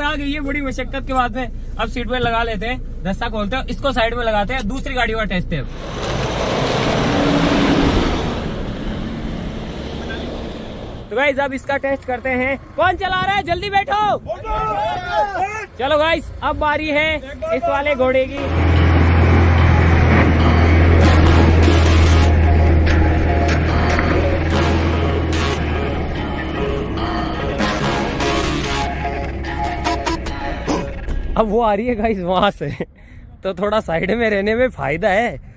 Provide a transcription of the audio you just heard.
आ गई है बड़ी मशक्कत के बाद में। अब सीट बेल्ट लगा लेते हैं, दस्ता खोलते हैं, इसको साइड में लगाते हैं, दूसरी गाड़ी का टेस्ट है। तो गाइस अब इसका टेस्ट करते हैं। कौन चला रहा है, जल्दी बैठो। चलो गाइस अब बारी है इस वाले घोड़े की। अब वो आ रही है गाइस वहां से, तो थोड़ा साइड में रहने में फायदा है।